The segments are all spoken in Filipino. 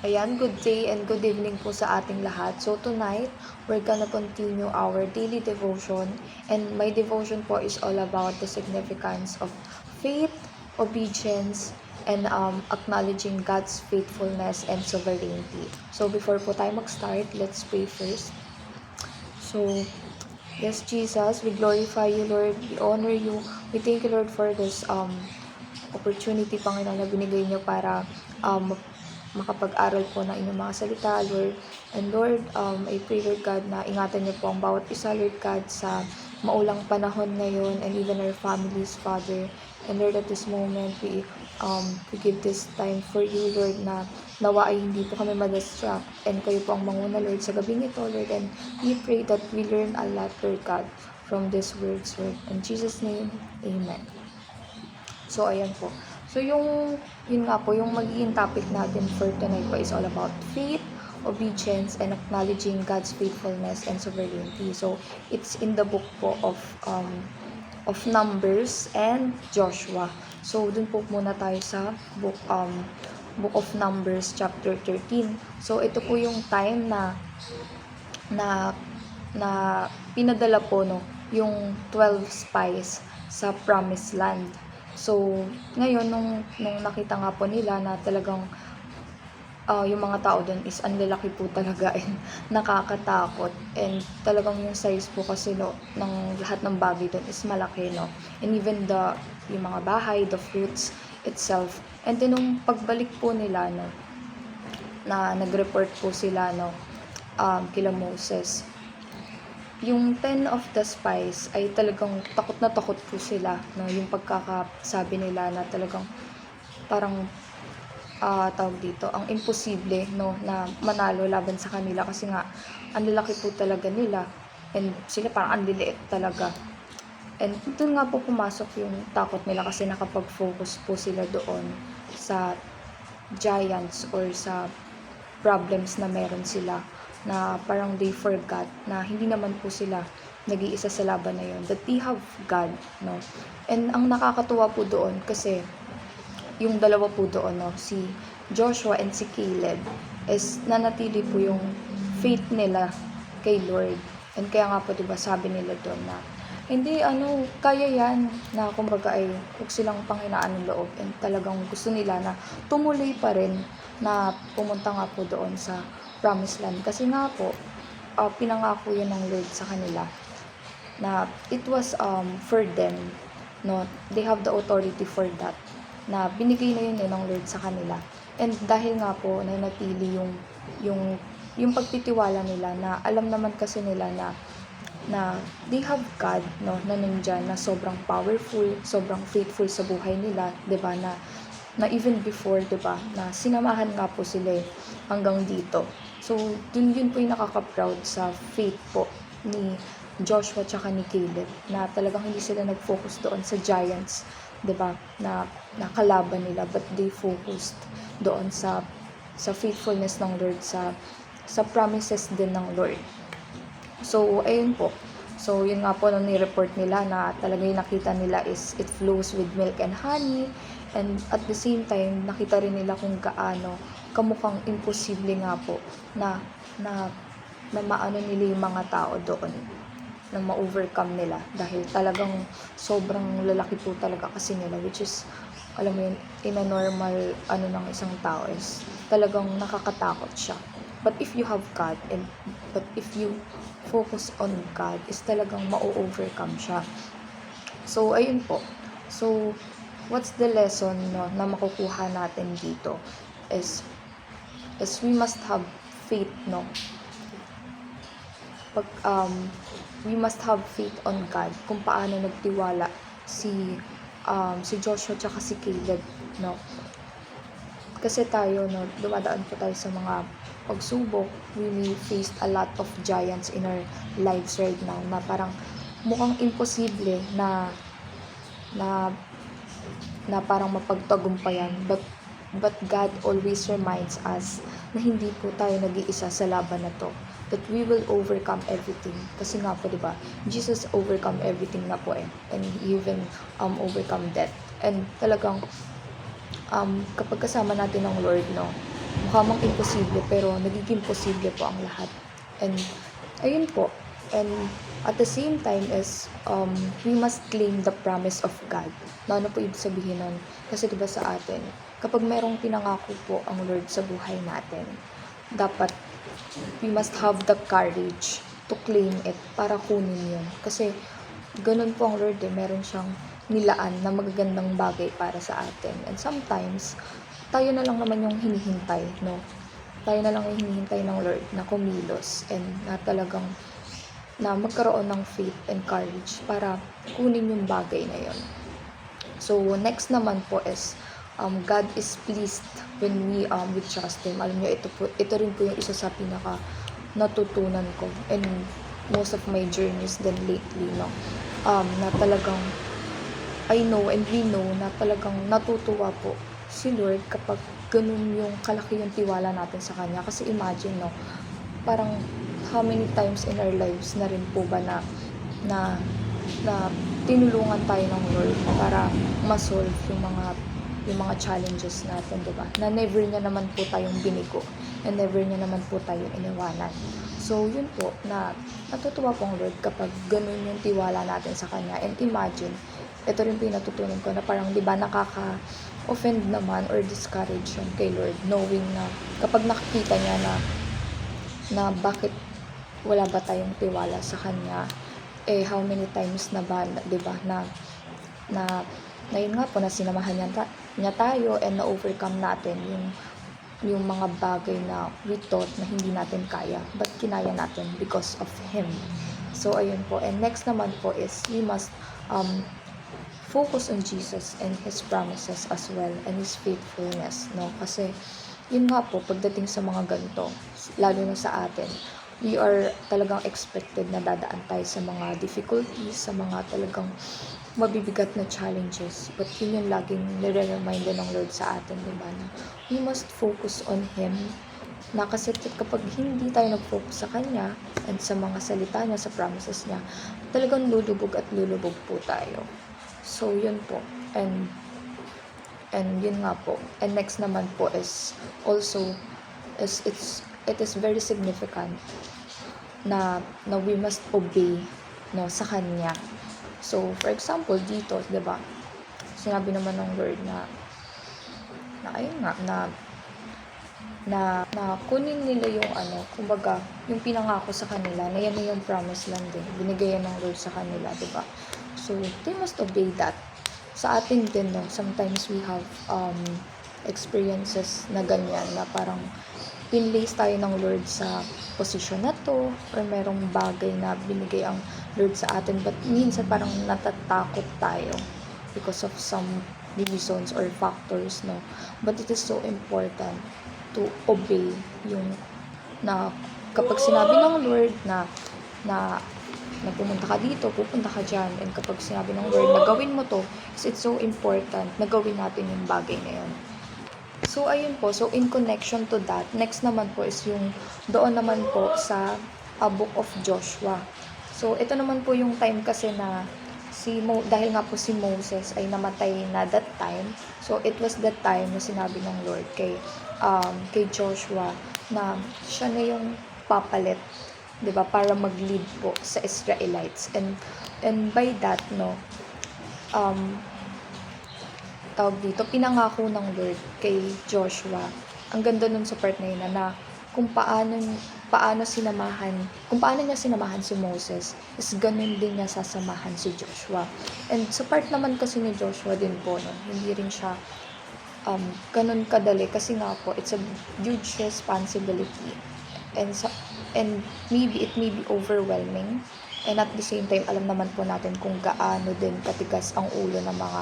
Ayan, good day and good evening po sa ating lahat. So tonight, we're gonna continue our daily devotion, and my devotion po is all about the significance of faith, obedience, and acknowledging God's faithfulness and sovereignty. So before po tayo mag-start, let's pray first. So, yes, Jesus, we glorify you, Lord. We honor you. We thank you, Lord, for this opportunity, Panginoon, na binigay niyo para makapag-aral po ng inyong mga salita, Lord. And Lord, I pray, Lord God, na ingatan niyo po ang bawat isa, Lord God, sa maulang panahon ngayon, and even our families, Father. And Lord, at this moment, we give this time for you, Lord, na nawa ay hindi po kami madistract, and kayo po ang manguna, Lord, sa gabing ito, Lord. And we pray that we learn a lot, Lord God, from these words, Lord. In Jesus' name, Amen. So, ayan po. So, yun nga po, yung magiging topic natin for tonight po is all about faith, obedience, and acknowledging God's faithfulness and sovereignty. So, it's in the book po of Numbers and Joshua. So, dun po muna tayo sa book of Numbers chapter 13. So, ito po yung time na pinadala po yung 12 spies sa promised land. So, ngayon, nung nakita nga po nila na talagang yung mga tao doon is ang lalaki po talaga and nakakatakot. And talagang yung size po kasi ng lahat ng bagay doon is malaki, no? And even yung mga bahay, the fruits itself. And then, nung pagbalik po nila, no, na nag-report po sila, no, kila Moses, yung 10 of the spies ay talagang takot na takot po sila, no? Yung pagkakasabi nila na talagang parang tawag dito, ang imposible, no, na manalo laban sa kanila kasi nga ang lalaki po talaga nila, and sila parang ang liliit talaga. And doon nga po pumasok yung takot nila kasi nakapag-focus po sila doon sa giants or sa problems na meron sila, na parang they forgot na hindi naman po sila nag-iisa sa laban na yun, that they have God, no? And ang nakakatuwa po doon kasi yung dalawa po doon, no, si Joshua and si Caleb, is nanatili po yung faith nila kay Lord. And kaya nga po, diba, sabi nila doon na hindi, kaya yan, na kumbaga ay huwag silang panghinaan ng loob, and talagang gusto nila na tumuloy pa rin na pumunta nga po doon sa promised land. Kasi nga po, pinangako yun ng Lord sa kanila na it was for them, no, they have the authority for that, na binigay na yun ng Lord sa kanila. And dahil nga po nanatili yung pagtitiwala nila, na alam naman kasi nila na they have God, no, na nandyan, na sobrang powerful, sobrang faithful sa buhay nila, 'di ba, na even before, 'di ba, na sinamahan nga po sila hanggang dito. So yun po yung nakaka-proud sa faith po ni Joshua tsaka ni Caleb, na talagang hindi sila nag-focus doon sa giants, 'di ba, na nakalaban nila, but they focused doon sa faithfulness ng Lord, sa promises din ng Lord. So ayun po. So yun nga po, nung ni-report nila na talaga yung nakita nila is it flows with milk and honey, and at the same time nakita rin nila kung gaano kamukhang imposible nga po na maano nila yung mga tao doon, na ma-overcome nila, dahil talagang sobrang lalaki po talaga kasi nila, which is, alam mo yun, in a normal ng isang tao is talagang nakakatakot siya. But if you have God, but if you focus on God, is talagang ma-overcome siya. So ayun po. So what's the lesson, no, na makukuha natin dito is we must have faith, no. We must have faith on God, kung paano nagtiwala si Joshua tsaka si Caleb, no. Kasi tayo, no, dumadaan po tayo sa mga pagsubok. We may face a lot of giants in our lives right now, na parang mukhang imposible na parang mapagtagumpayan, but God always reminds us na hindi po tayo nag-iisa sa laban na to, that we will overcome everything. Kasi nga po, diba, Jesus overcome everything na po, and he even overcome death. And talagang kapag kasama natin ng Lord, no, mukha mang imposible, pero nagiging posible po ang lahat. And, ayun po. And, at the same time is, we must claim the promise of God. Na ano po ibig sabihin nun? Kasi diba sa atin, kapag merong pinangako po ang Lord sa buhay natin, dapat we must have the courage to claim it para kunin yun. Kasi, ganun po ang Lord meron siyang nilaan na magagandang bagay para sa atin. And sometimes, tayo na lang naman yung hinihintay, no? Tayo na lang yung hinihintay ng Lord na kumilos and na talagang na magkaroon ng faith and courage para kunin yung bagay na yun. So, next naman po is, God is pleased when we trust Him. Alam niyo, ito rin po yung isa sa pinaka natutunan ko in most of my journeys then lately, no? Na talagang, I know and we know na talagang natutuwa po si Lord kapag ganun yung kalaki yung tiwala natin sa Kanya. Kasi imagine, no, parang how many times in our lives na rin po ba na tinulungan tayo ng Lord para ma-solve yung mga challenges natin, diba? Na never niya naman po tayong binigo and never niya naman po tayong iniwanan. So, yun po, na natutuwa po ang Lord kapag ganun yung tiwala natin sa Kanya. And imagine, ito rin po yung natutunan ko na parang, diba, nakaka-offend naman or discourage yun kay Lord, knowing na kapag nakikita niya na bakit wala ba tayong tiwala sa Kanya, how many times na ba, diba, na yun nga po, na sinamahan niya tayo and na-overcome natin yung mga bagay na we thought na hindi natin kaya, but kinaya natin because of Him. So, ayun po. And next naman po is, we must focus on Jesus and His promises as well, and His faithfulness, no? Kasi, yun nga po, pagdating sa mga ganito, lalo na sa atin, we are talagang expected na dadaan tayo sa mga difficulties, sa mga talagang mabibigat na challenges. But yun yung laging nire-remind ng Lord sa atin, diba? Na we must focus on Him. Na kasi kapag hindi tayo nag-focus sa Kanya and sa mga salita niya, sa promises niya, talagang lulubog at lulubog po tayo. So, yun po. And yun nga po. And next naman po is also, it is very significant na we must obey, no, sa Kanya. So, for example, dito, diba, sinabi naman ng Lord na ayun nga, na kunin nila yung kumbaga, yung pinangako sa kanila, na yan yung promise lang din. Binigay ng Lord sa kanila, diba? So, they must obey that. Sa atin din, no, sometimes we have experiences na ganyan, na parang pinlace tayo ng Lord sa posisyon na to, or merong bagay na binigay ang Lord sa atin, but minsan parang natatakot tayo because of some reasons or factors, no? But it is so important to obey yung na kapag sinabi ng Lord na pumunta ka dito, pupunta ka dyan, and kapag sinabi ng Lord na gawin mo to, it's so important na gawin natin yung bagay na yun. So, ayun po. So, in connection to that, next naman po is yung doon naman po sa Book of Joshua. So, ito naman po yung time kasi na dahil nga po si Moses ay namatay na that time. So, it was that time na sinabi ng Lord kay Joshua na siya na yung papalit, 'di ba, para mag-lead po sa Israelites. And by that, no, tawag dito, pinangako ng Lord kay Joshua. Ang ganda nun sa part na yun na kung paano niya sinamahan si Moses, is ganun din niya sasamahan si Joshua. And sa part naman kasi ni Joshua din po, no, hindi rin siya ganun kadali kasi nga po, it's a huge responsibility. And maybe it may be overwhelming. And at the same time, alam naman po natin kung gaano din katigas ang ulo ng mga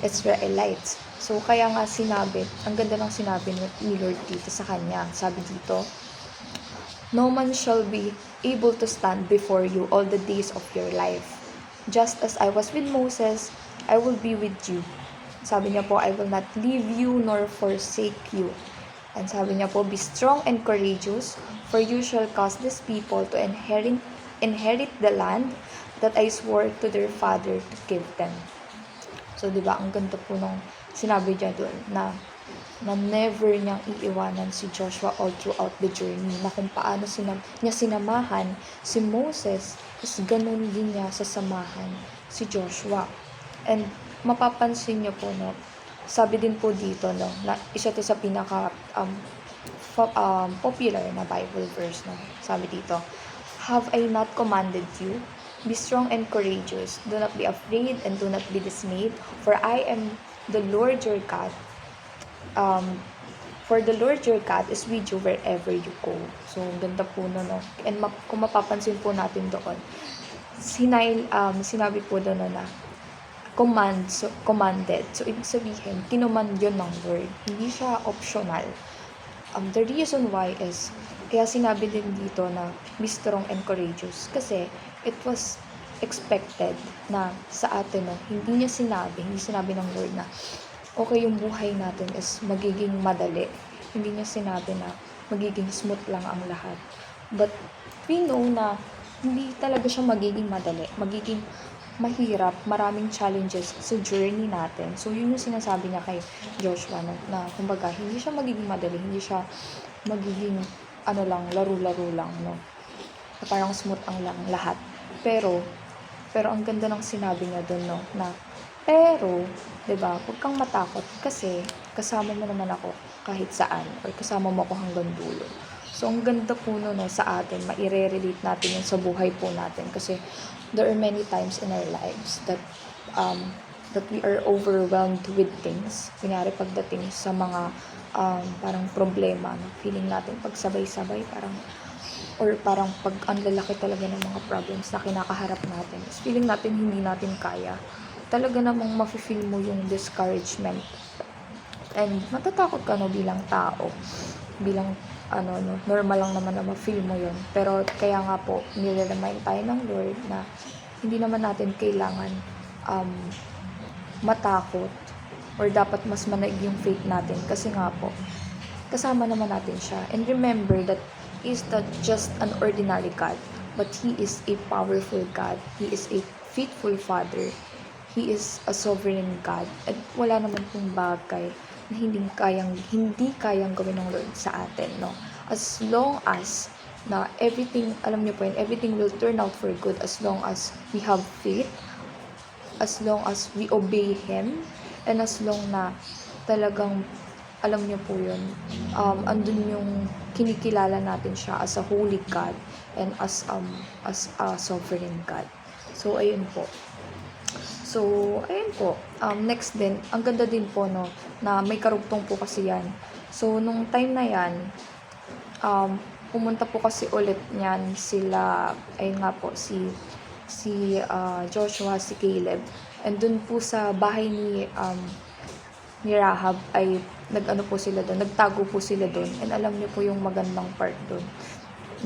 Israelites. So, kaya nga ang ganda ng sinabi ni Lord dito sa kanya. Sabi dito, "No man shall be able to stand before you all the days of your life. Just as I was with Moses, I will be with you." Sabi niya po, "I will not leave you nor forsake you." And sabi niya po, "Be strong and courageous, for you shall cause these people to inherit the land that I swore to their father to give them." So, di ba, ang ganda po nung sinabi niya doon na na never niyang iiwanan si Joshua all throughout the journey, na kung paano niya sinamahan si Moses, is ganun din niya sasamahan si Joshua. And mapapansin niyo po, no, sabi din po dito, no, na isa to sa pinaka popular na Bible verse, no. Sabi dito, "Have I not commanded you? Be strong and courageous. Do not be afraid and do not be dismayed, for I am the Lord your God. For the Lord your God is with you wherever you go." So, ganda po no. And kung mapapansin po natin doon, sinabi po doon na commanded. So, ibig sabihin, kinuman yun ng Lord. Hindi siya optional. The reason why is, kaya sinabi din dito na be strong and courageous. Kasi, it was expected na sa atin, no, hindi sinabi ng Lord na, okay, yung buhay natin is magiging madali. Hindi niya sinabi na magiging smooth lang ang lahat. But, we know na hindi talaga siya magiging madali. Magiging mahirap, maraming challenges sa journey natin. So, yun yung sinasabi niya kay Joshua na kumbaga, hindi siya magiging madali, hindi siya magiging laro-laro lang, no? Na parang smooth ang lang lahat. Pero ang ganda ng sinabi niya doon, no, na pero, 'di ba, huwag kang matakot kasi kasama mo naman ako kahit saan, or kasama mo ako hanggang dulo. So, ang ganda po no, sa atin, maire-relate natin yun sa buhay po natin kasi there are many times in our lives that we are overwhelmed with things. Kunyari pagdating sa mga parang problema, no? Feeling natin pagsabay-sabay, parang pag ang lalaki talaga ng mga problems na kinakaharap natin, is feeling natin hindi natin kaya. Talaga namang mafe-feel mo yung discouragement. And matatakot ka, no, bilang tao. Bilang normal lang naman na ma-feel mo yun. Pero kaya nga po, nire-remind tayo ng Lord na hindi naman natin kailangan matakot, or dapat mas manaig yung faith natin kasi nga po, kasama naman natin siya. And remember that He is not just an ordinary God, but He is a powerful God. He is a faithful Father. He is a sovereign God. At wala naman pong bagay na hindi kayang gawin ng Lord sa atin, no? As long as na everything, alam niyo po yun, everything will turn out for good as long as we have faith, as long as we obey Him, and as long na talagang, alam niyo po yun, andun yung kinikilala natin siya as a holy God and as a sovereign God. So, ayun po. Next din, ang ganda din po, no, na may karugtong po kasi yan. So, nung time na yan, pumunta po kasi ulit niyan sila, ayun nga po, si Joshua, si Caleb. And dun po sa bahay ni Rahab ay nagtago po sila doon. And alam niyo po yung magandang part doon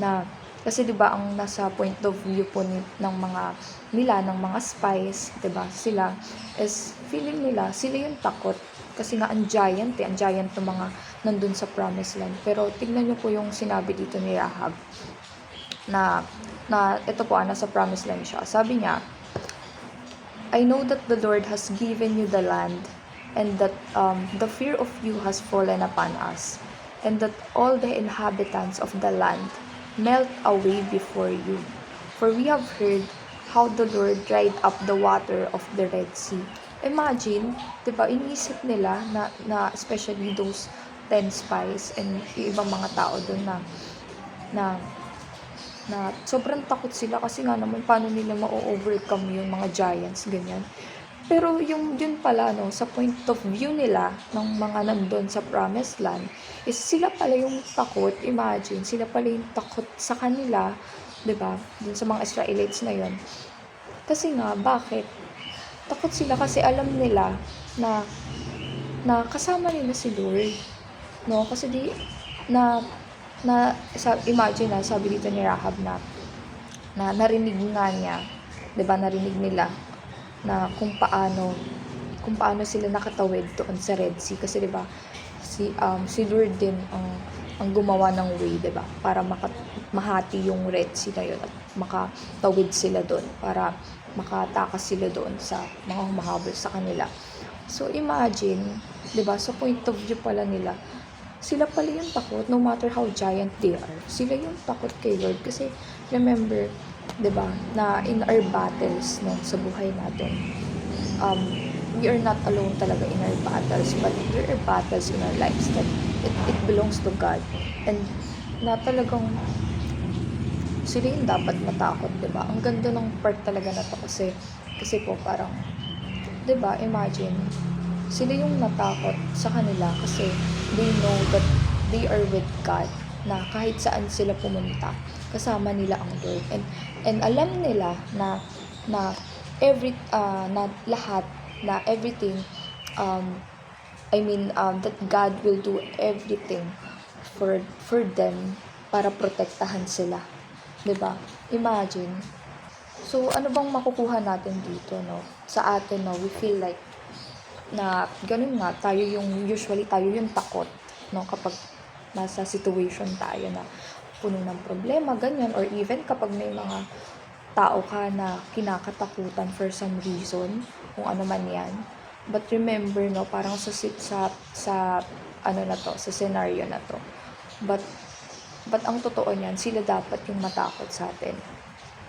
na kasi 'di ba ang nasa point of view po ng mga spies, 'di ba? Sila is feeling nila sila yung takot kasi nga ang giant ng mga nandun sa promised land. Pero tignan niyo po yung sinabi dito ni Rahab na ito po, nasa promised land siya. Sabi niya, "I know that the Lord has given you the land, and that the fear of you has fallen upon us, and that all the inhabitants of the land melt away before you. For we have heard how the Lord dried up the water of the Red Sea." Imagine, 'di ba, iniisip nila na especially those 10 spies and yung ibang mga tao doon na sobrang takot sila kasi nga naman paano nila ma-overcome yung mga giants, ganyan. Pero yun pala, no, sa point of view nila ng mga nandun sa promised land is sila pala yung takot. Imagine, sila pala yung takot sa kanila, 'di ba? Dun sa mga Israelites na yun. Kasi nga, bakit? Takot sila kasi alam nila na kasama nila si Lord, no? Kasi imagine sabi dito ni Rahab na narinig nga niya, 'di ba? Narinig nila na kung paano sila nakatawid doon sa Red Sea kasi 'di ba si Lord din ang gumawa ng way, 'di ba, para mahati yung Red Sea na yun at makatawid sila doon para makatakas sila doon sa mga humahabol sa kanila. So imagine 'Di ba? Sa point of view pala nila, sila pala yung takot no matter how giant they are. Sila yung takot kay Lord kasi remember, 'di ba, na in our battles no sa buhay natin, um we are not alone talaga in our battles, but there are battles in our lives that it belongs to God, and na talagang sila yung dapat matakot, 'di ba? Ang ganda ng part talaga na to kasi po parang 'di ba, imagine sila yung natakot sa kanila kasi they know that they are with God, na kahit saan sila pumunta kasama nila ang Lord, and alam nila na na lahat, na everything, um that God will do everything for them para protektahan sila, 'di ba? Imagine. So ano bang makukuha natin dito, no? Sa atin, no, we feel like na ganun nga, tayo yung takot, no, kapag nasa situation tayo na puno ng problema, ganyan, or even kapag may mga tao ka na kinakatakutan for some reason, kung ano man yan. But remember, no, parang sa ano na to, sa scenario na to. But ang totoo niyan, sila dapat yung matakot sa atin.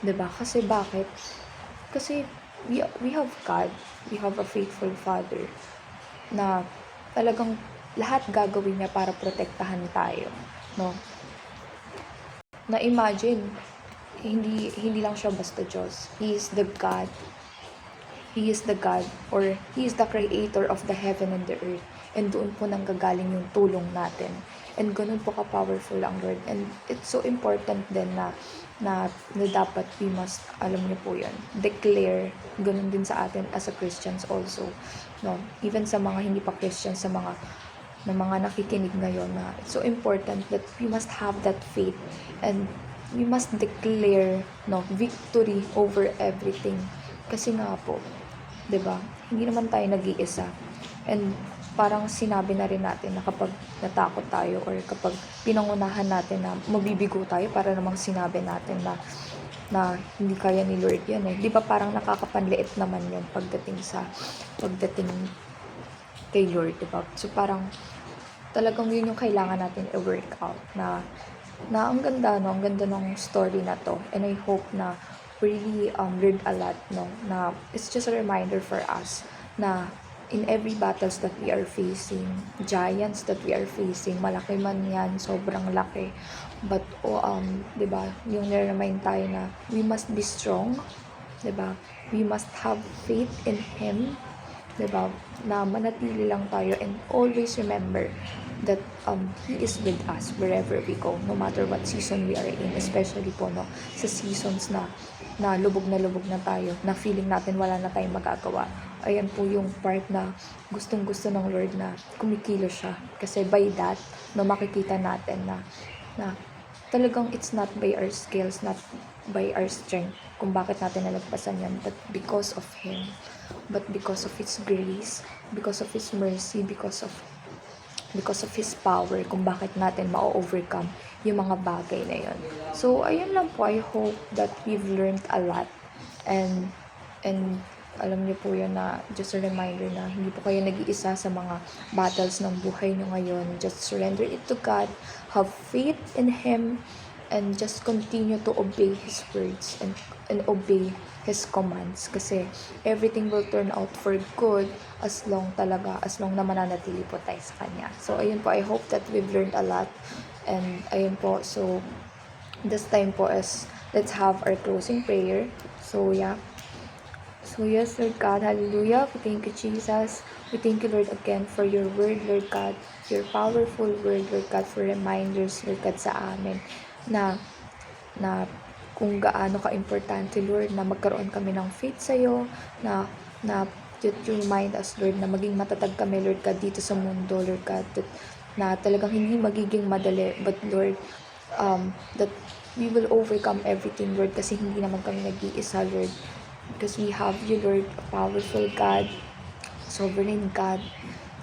'Di ba? Kasi bakit? Kasi we have God, we have a faithful Father na talagang lahat gagawin niya para protektahan tayo, no? Na imagine, hindi lang siya basta Diyos. He is the God. He is the God, or He is the creator of the heaven and the earth. And doon po nanggagaling yung tulong natin. And ganun po ka-powerful ang Lord. And it's so important din na dapat we must, alam niyo po yun, declare, ganun din sa atin as a Christians also, no? Even sa mga hindi pa Christians, sa mga nakikinig ngayon, na it's so important that we must have that faith, and we must declare, no, victory over everything. Kasi nga po, 'di ba? Hindi naman tayo nag-iisa. And parang sinabi na rin natin na kapag natakot tayo, or kapag pinangunahan natin na mabibigo tayo, para namang sinabi natin na hindi kaya ni Lord yan eh. Di ba parang nakakapanliit naman yun pagdating kay Lord, di ba? So parang talagang yun yung kailangan natin i-work out, na ang ganda, no? Ang ganda ng story na to. And I hope na we really learn a lot, no? Na it's just a reminder for us na in every battles that we are facing, giants that we are facing, malaki man yan, sobrang laki, but 'di ba, yung nire-remind tayo na we must be strong, 'di ba? We must have faith in Him, 'di ba? Na manatili lang tayo, and always remember that He is with us wherever we go, no matter what season we are in, especially po, no, sa seasons na lubog na tayo, na feeling natin wala na tayong magagawa. Ayan po yung part na gustong-gusto ng Lord na kumikilos siya. Kasi by that, no, makikita natin na talagang it's not by our skills, not by our strength, kung bakit natin nalagpasan yan, but because of Him. But because of His grace, because of His mercy, because of His power, kung bakit natin ma-overcome yung mga bagay na yun. So, ayun lang po. I hope that we've learned a lot. And alam niyo po yun, na just a reminder na hindi po kayo nag-iisa sa mga battles ng buhay niyo ngayon. Just surrender it to God. Have faith in Him. And just continue to obey His words and obey His commands. Kasi everything will turn out for good as long na mananatili po tayo sa Kanya. So, ayun po. I hope that we've learned a lot. And ayun po. So, this time po is let's have our closing prayer. So, yeah. So, yes, Lord God, hallelujah. We thank you, Jesus. We thank you, Lord, again for your word, Lord God, your powerful word, Lord God, for reminders, Lord God, sa amin na kung gaano ka-importante, Lord, na magkaroon kami ng faith sa'yo, na you remind us, Lord, na maging matatag kami, Lord God, dito sa mundo, Lord God, na talagang hindi magiging madali, but Lord, that we will overcome everything, Lord, kasi hindi naman kami nag-iisa, Lord, because we have you, Lord, a powerful God, sovereign God,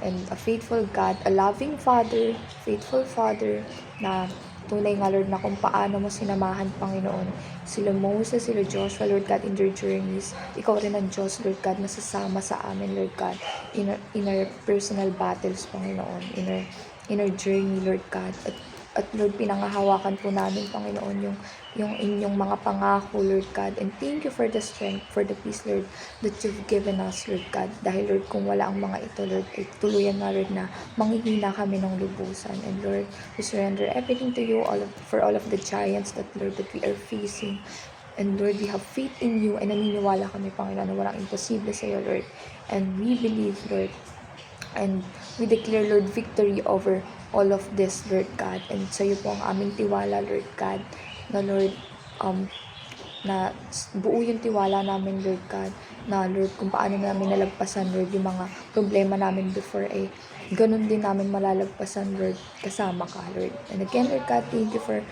and a faithful God, a loving Father, faithful Father, na tunay nga, Lord, na kung paano mo sinamahan, Panginoon, sila Moses, sila Joshua, Lord God, in their journeys. Ikaw rin ang Diyos, Lord God, na sasama sa amin, Lord God, in our personal battles, Panginoon, in our journey, Lord God. At Lord, pinangahawakan po namin, Panginoon, yung inyong mga pangako, Lord God. And thank you for the strength, for the peace, Lord, that you've given us, Lord God. Dahil, Lord, kung wala ang mga ito, Lord, ay tuluyan nga, Lord, na manghihina kami ng lubusan. And Lord, we surrender everything to you, for all of the giants that, Lord, that we are facing. And Lord, we have faith in you, and naniniwala kami, Panginoon, na walang imposible sa iyo, Lord. And we believe, Lord, and we declare, Lord, victory over all of this, Lord God. And sa iyo po ang aming tiwala, Lord God, na Lord, na buo yung tiwala namin, Lord God, na Lord, kung paano namin nalagpasan, Lord, yung mga problema namin before, ganun din namin malalagpasan, Lord, kasama ka, Lord. And again, Lord God, thank you for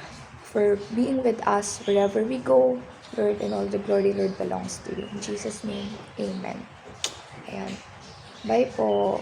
being with us wherever we go, Lord, and all the glory, Lord, belongs to you. In Jesus' name, amen. Ayan. Bye po.